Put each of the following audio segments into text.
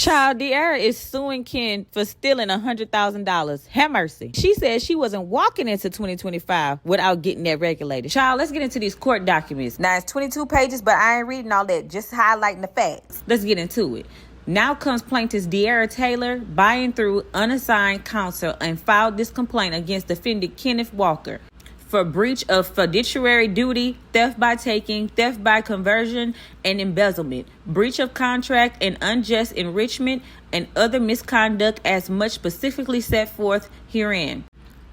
Child De'Ara is suing Ken for stealing $100,000. Have mercy. She said she wasn't walking into 2025 without getting that regulated. Child, let's get into these court documents. Now, it's 22 pages, but I ain't reading all that. Just highlighting the facts. Let's get into it. Now comes plaintiff De'Ara Taylor buying through unassigned counsel and filed this complaint against defendant Kenneth Walker for breach of fiduciary duty, theft by taking, theft by conversion and embezzlement, breach of contract and unjust enrichment, and other misconduct as much specifically set forth herein.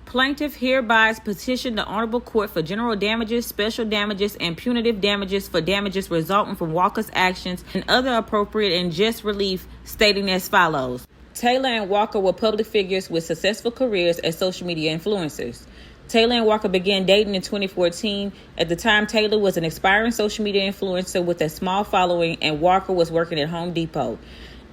Plaintiff hereby petitioned the Honorable Court for general damages, special damages, and punitive damages for damages resulting from Walker's actions and other appropriate and just relief, stating as follows. Taylor and Walker were public figures with successful careers as social media influencers. Taylor and Walker began dating in 2014. At the time, Taylor was an aspiring social media influencer with a small following, and Walker was working at Home Depot.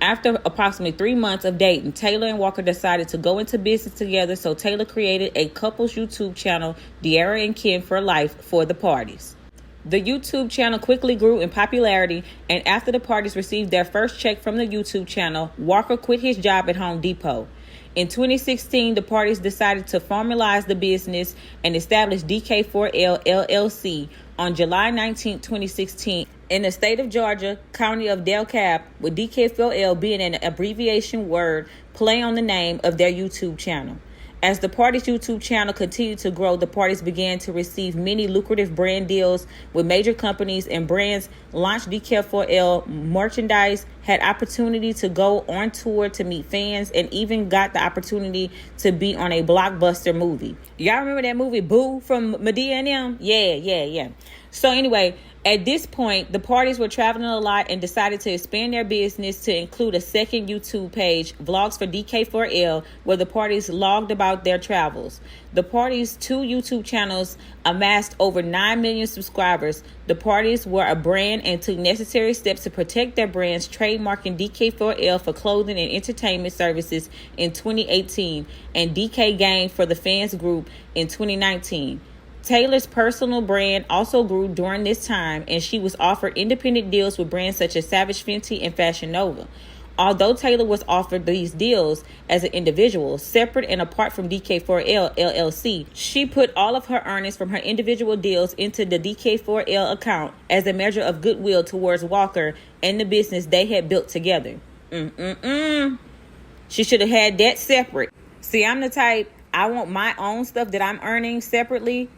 After approximately 3 months of dating, Taylor and Walker decided to go into business together, so Taylor created a couple's YouTube channel, De'Ara and Ken for Life, for the parties. The YouTube channel quickly grew in popularity, and after the parties received their first check from the YouTube channel, Walker quit his job at Home Depot. In 2016, the parties decided to formalize the business and establish DK4L LLC on July 19, 2016, in the state of Georgia, county of DeKalb, with DK4L being an abbreviation word play on the name of their YouTube channel. As the party's YouTube channel continued to grow, the parties began to receive many lucrative brand deals with major companies, and brands launched DK4L merchandise, had opportunity to go on tour to meet fans, and even got the opportunity to be on a blockbuster movie. Y'all remember that movie Boo from Madea and them? Yeah. So anyway, at this point, the parties were traveling a lot and decided to expand their business to include a second YouTube page, Vlogs for DK4L, where the parties logged about their travels. The parties' 2 YouTube channels amassed over 9 million subscribers. The parties were a brand and took necessary steps to protect their brands, trademarking DK4L for clothing and entertainment services in 2018 and DK Game for the fans group in 2019. Taylor's personal brand also grew during this time, and she was offered independent deals with brands such as Savage Fenty and Fashion Nova. Although Taylor was offered these deals as an individual, separate and apart from DK4L LLC, she put all of her earnings from her individual deals into the DK4L account as a measure of goodwill towards Walker and the business they had built together. She should have had that separate. See, I'm the type, I want my own stuff that I'm earning separately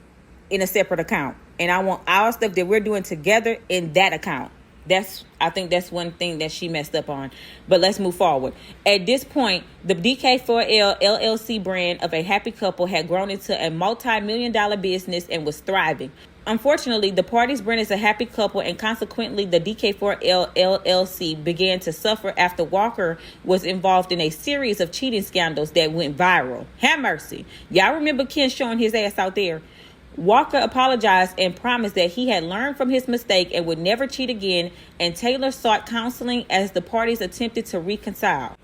in a separate account, and I want our stuff that we're doing together in that account. I think that's one thing that she messed up on. But let's move forward. At this point, the DK4L LLC brand of a happy couple had grown into a multi-million-dollar business and was thriving. Unfortunately, the party's brand is a happy couple, and consequently, the DK4L LLC began to suffer after Walker was involved in a series of cheating scandals that went viral. Have mercy. Y'all remember Ken showing his ass out there? Walker apologized and promised that he had learned from his mistake and would never cheat again, and Taylor sought counseling as the parties attempted to reconcile.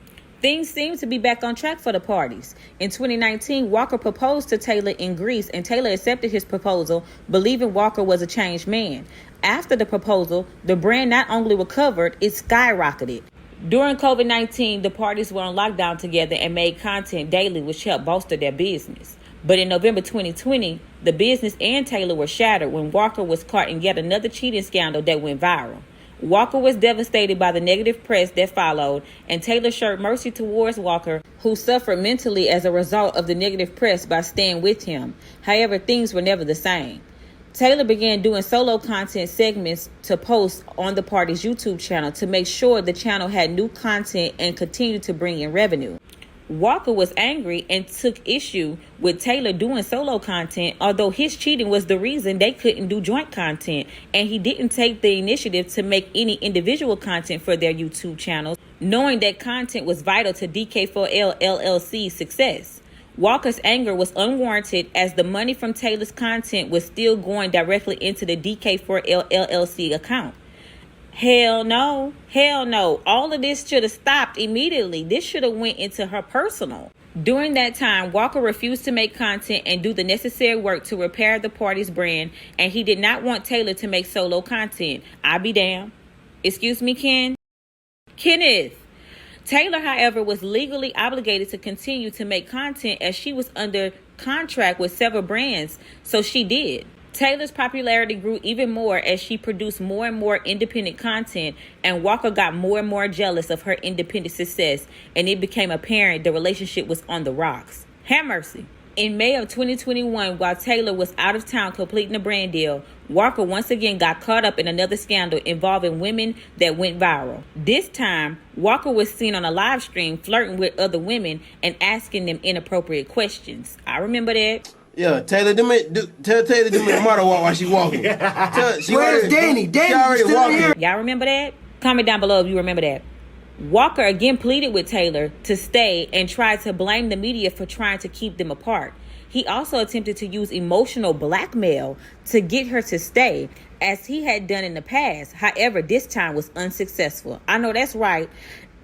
Things seemed to be back on track for the parties. In 2019, Walker proposed to Taylor in Greece, and Taylor accepted his proposal, believing Walker was a changed man. After the proposal, the brand not only recovered, it skyrocketed. During COVID-19, the parties were on lockdown together and made content daily, which helped bolster their business. But in November 2020, the business and Taylor were shattered when Walker was caught in yet another cheating scandal that went viral. Walker was devastated by the negative press that followed, and Taylor showed mercy towards Walker, who suffered mentally as a result of the negative press, by staying with him. However, things were never the same. Taylor began doing solo content segments to post on the party's YouTube channel to make sure the channel had new content and continued to bring in revenue. Walker was angry and took issue with Taylor doing solo content, although his cheating was the reason they couldn't do joint content, and he didn't take the initiative to make any individual content for their YouTube channels, knowing that content was vital to DK4L LLC's success. Walker's anger was unwarranted, as the money from Taylor's content was still going directly into the DK4L LLC account. Hell no. All of this should have stopped immediately. This should have went into her personal. During that time, Walker refused to make content and do the necessary work to repair the party's brand, and he did not want Taylor to make solo content. I be damned. Excuse me, Kenneth. Taylor, however, was legally obligated to continue to make content as she was under contract with several brands, so she did. Taylor's popularity grew even more as she produced more and more independent content, and Walker got more and more jealous of her independent success, and it became apparent the relationship was on the rocks. Have mercy. In May of 2021, while Taylor was out of town completing a brand deal, Walker once again got caught up in another scandal involving women that went viral. This time, Walker was seen on a live stream flirting with other women and asking them inappropriate questions. I remember that. Yeah, Taylor, tell Taylor to do me a model walk while she walking. Where's Danny? Danny, already still walking. here? Y'all remember that? Comment down below if you remember that. Walker again pleaded with Taylor to stay and tried to blame the media for trying to keep them apart. He also attempted to use emotional blackmail to get her to stay, as he had done in the past. However, this time was unsuccessful. I know that's right.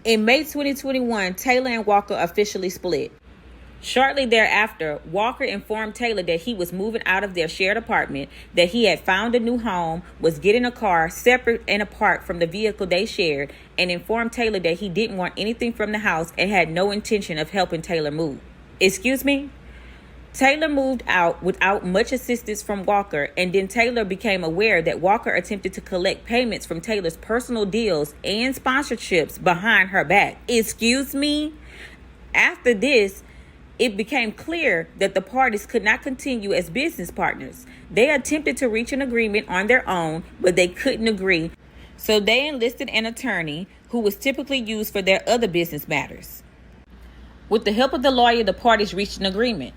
In May 2021, Taylor and Walker officially split. Shortly thereafter, Walker informed Taylor that he was moving out of their shared apartment, that he had found a new home, was getting a car separate and apart from the vehicle they shared, and informed Taylor that he didn't want anything from the house and had no intention of helping Taylor move. Excuse me? Taylor moved out without much assistance from Walker, and then Taylor became aware that Walker attempted to collect payments from Taylor's personal deals and sponsorships behind her back. Excuse me? After this, it became clear that the parties could not continue as business partners. They attempted to reach an agreement on their own, but they couldn't agree. So they enlisted an attorney who was typically used for their other business matters. With the help of the lawyer, the parties reached an agreement.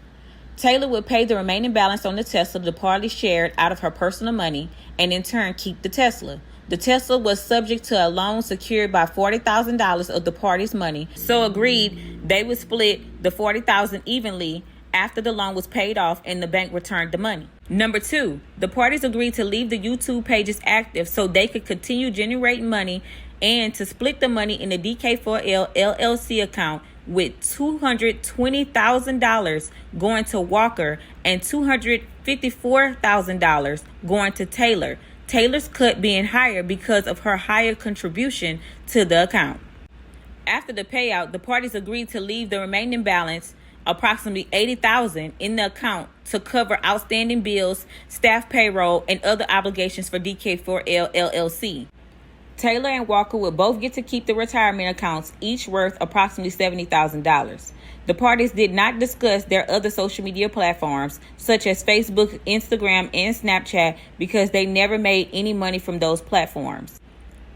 Taylor would pay the remaining balance on the Tesla the parties shared out of her personal money, and in turn keep the Tesla. The Tesla was subject to a loan secured by $40,000 of the parties' money, so agreed they would split the $40,000 evenly after the loan was paid off and the bank returned the money. Number 2, the parties agreed to leave the YouTube pages active so they could continue generating money, and to split the money in the DK4L LLC account, with $220,000 going to Walker and $254,000 going to Taylor. Taylor's cut being higher because of her higher contribution to the account. After the payout, the parties agreed to leave the remaining balance, approximately $80,000, in the account to cover outstanding bills, staff payroll, and other obligations for DK4L LLC. Taylor and Walker would both get to keep the retirement accounts, each worth approximately $70,000. The parties did not discuss their other social media platforms, such as Facebook, Instagram, and Snapchat, because they never made any money from those platforms.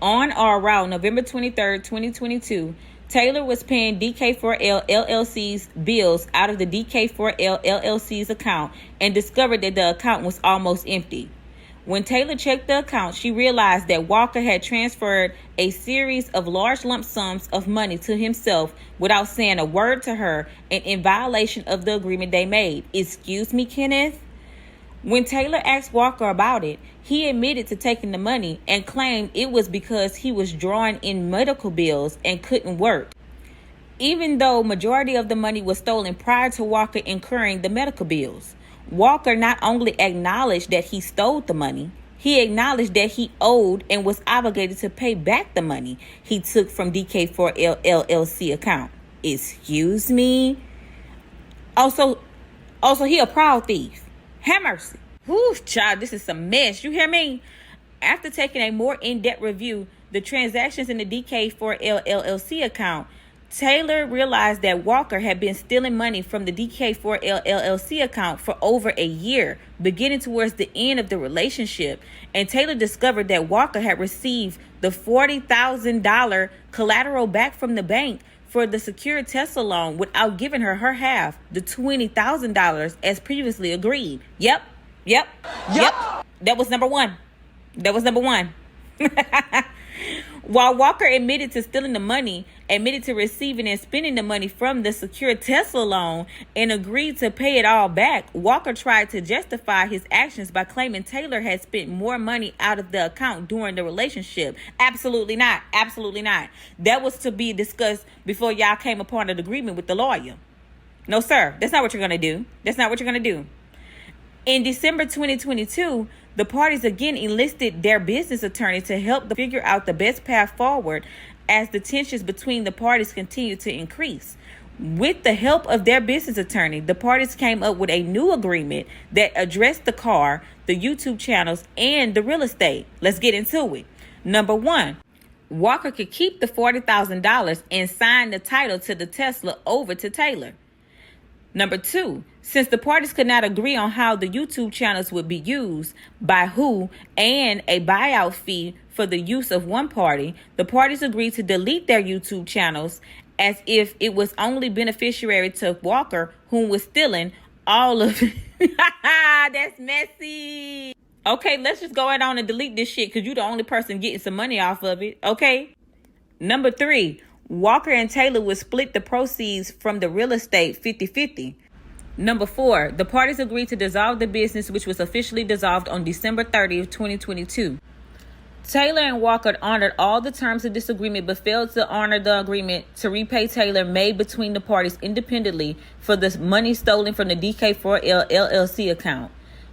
On or around November 23, 2022, Taylor was paying DK4L LLC's bills out of the DK4L LLC's account and discovered that the account was almost empty. When Taylor checked the account, she realized that Walker had transferred a series of large lump sums of money to himself without saying a word to her, and in violation of the agreement they made. Excuse me, Kenneth? When Taylor asked Walker about it, he admitted to taking the money and claimed it was because he was drawing in medical bills and couldn't work, even though majority of the money was stolen prior to Walker incurring the medical bills. Walker not only acknowledged that he stole the money, he acknowledged that he owed and was obligated to pay back the money he took from DK4L LLC account. Excuse me? Also, he a proud thief. Have mercy. Whew, child, this is some mess. You hear me? After taking a more in-depth review, the transactions in the DK4L LLC account, Taylor realized that Walker had been stealing money from the DK4L LLC account for over a year, beginning towards the end of the relationship. And Taylor discovered that Walker had received the $40,000 collateral back from the bank for the secured Tesla loan without giving her half, the $20,000, as previously agreed. Yep. That was number one. While Walker admitted to stealing the money, admitted to receiving and spending the money from the secured Tesla loan, and agreed to pay it all back, Walker tried to justify his actions by claiming Taylor had spent more money out of the account during the relationship. Absolutely not. That was to be discussed before y'all came upon an agreement with the lawyer. No, sir. That's not what you're going to do. In December 2022, The parties again enlisted their business attorney to help figure out the best path forward as the tensions between the parties continued to increase. With the help of their business attorney, the parties came up with a new agreement that addressed the car, the YouTube channels, and the real estate. Let's get into it. Number one, Walker could keep the $40,000 and sign the title to the Tesla over to Taylor. Number two, since the parties could not agree on how the YouTube channels would be used, by who, and a buyout fee for the use of one party, the parties agreed to delete their YouTube channels as if it was only beneficiary to Walker, whom was stealing all of it. That's messy. Okay, let's just go ahead on and delete this shit because you're the only person getting some money off of it. Okay. Number three, Walker and Taylor would split the proceeds from the real estate 50-50. Number four, the parties agreed to dissolve the business, which was officially dissolved on December 30th, 2022. Taylor and Walker honored all the terms of this agreement but failed to honor the agreement to repay Taylor made between the parties independently for the money stolen from the DK4L LLC account.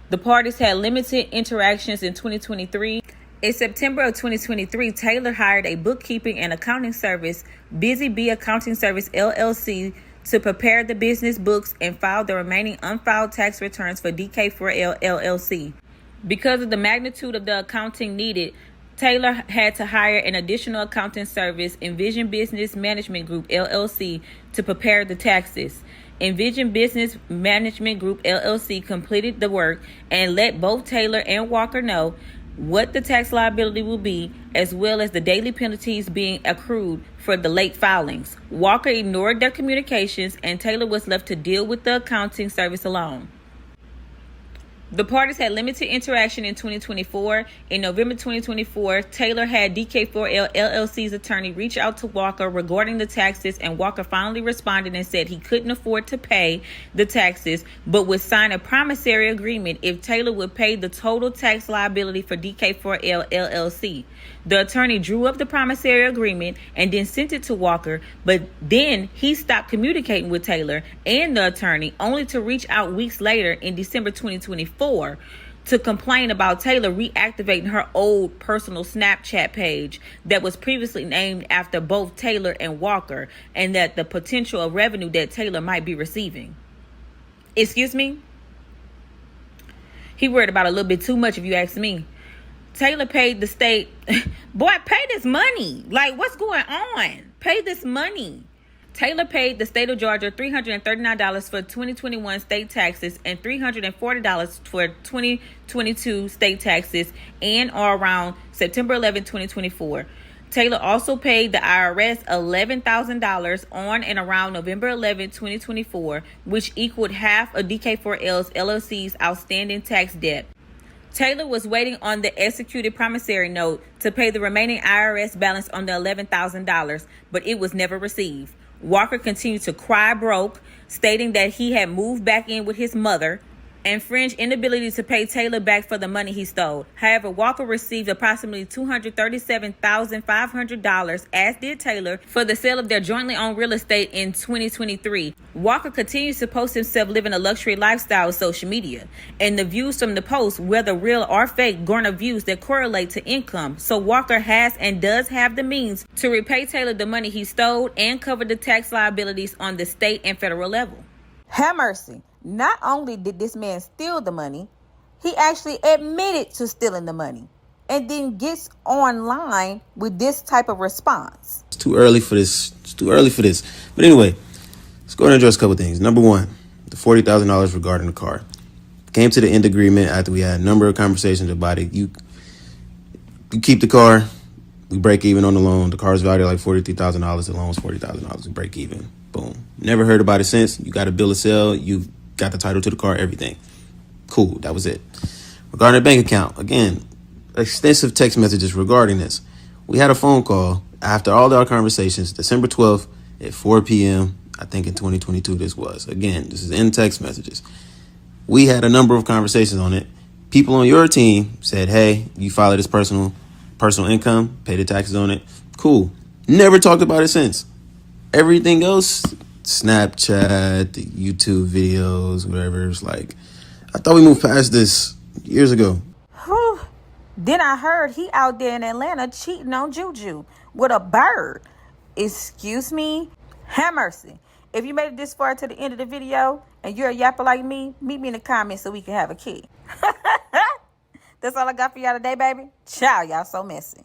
The parties had limited interactions in 2023. In September of 2023, Taylor hired a bookkeeping and accounting service, Busy Bee Accounting Service LLC, to prepare the business books and file the remaining unfiled tax returns for DK4L LLC. Because of the magnitude of the accounting needed, Taylor had to hire an additional accounting service, Envision Business Management Group LLC, to prepare the taxes. Envision Business Management Group LLC completed the work and let both Taylor and Walker know what the tax liability will be, as well as the daily penalties being accrued for the late filings. Walker ignored their communications, and Taylor was left to deal with the accounting service alone. The parties had limited interaction in 2024. In November 2024, Taylor had DK4L LLC's attorney reach out to Walker regarding the taxes, and Walker finally responded and said he couldn't afford to pay the taxes, but would sign a promissory agreement if Taylor would pay the total tax liability for DK4L LLC. The attorney drew up the promissory agreement and then sent it to Walker, but then he stopped communicating with Taylor and the attorney, only to reach out weeks later in December 2024 to complain about Taylor reactivating her old personal Snapchat page that was previously named after both Taylor and Walker, and that the potential of revenue that Taylor might be receiving. Excuse me? He worried about a little bit too much if you ask me. Taylor paid the state, boy, pay this money. Like, what's going on? Pay this money. Taylor paid the state of Georgia $339 for 2021 state taxes and $340 for 2022 state taxes and or around September 11, 2024. Taylor also paid the IRS $11,000 on and around November 11, 2024, which equaled half of DK4L's LLC's outstanding tax debt. Taylor was waiting on the executed promissory note to pay the remaining IRS balance on the $11,000, but it was never received. Walker continued to cry broke, stating that he had moved back in with his mother and Fringe's inability to pay Taylor back for the money he stole. However, Walker received approximately $237,500, as did Taylor, for the sale of their jointly owned real estate in 2023. Walker continues to post himself living a luxury lifestyle on social media, and the views from the post, whether real or fake, garner views that correlate to income. So Walker has and does have the means to repay Taylor the money he stole and cover the tax liabilities on the state and federal level. Have mercy. Not only did this man steal the money, he actually admitted to stealing the money and then gets online with this type of response. It's too early for this. But anyway, let's go ahead and address a couple things. Number one, the $40,000 regarding the car. Came to the end agreement after we had a number of conversations about it. You keep the car. We break even on the loan. The car's valued like $43,000. The loan's $40,000. We break even. Boom. Never heard about it since. You got a bill of sale. You got the title to the car, everything. Cool. That was it. Regarding the bank account, again, extensive text messages regarding this. We had a phone call after all our conversations, December 12th at 4 p.m. I think in 2022 this was. Again, this is in text messages. We had a number of conversations on it. People on your team said, hey, you file this personal income, pay the taxes on it. Cool. Never talked about it since. Everything else, Snapchat, the YouTube videos, whatever. It's like, I thought we moved past this years ago. Whew. Then I heard he out there in Atlanta cheating on Juju with a bird. Excuse me? Have mercy. If you made it this far to the end of the video and you're a yapper like me, meet me in the comments so we can have a kid. That's all I got for y'all today, baby. Ciao, y'all so messy.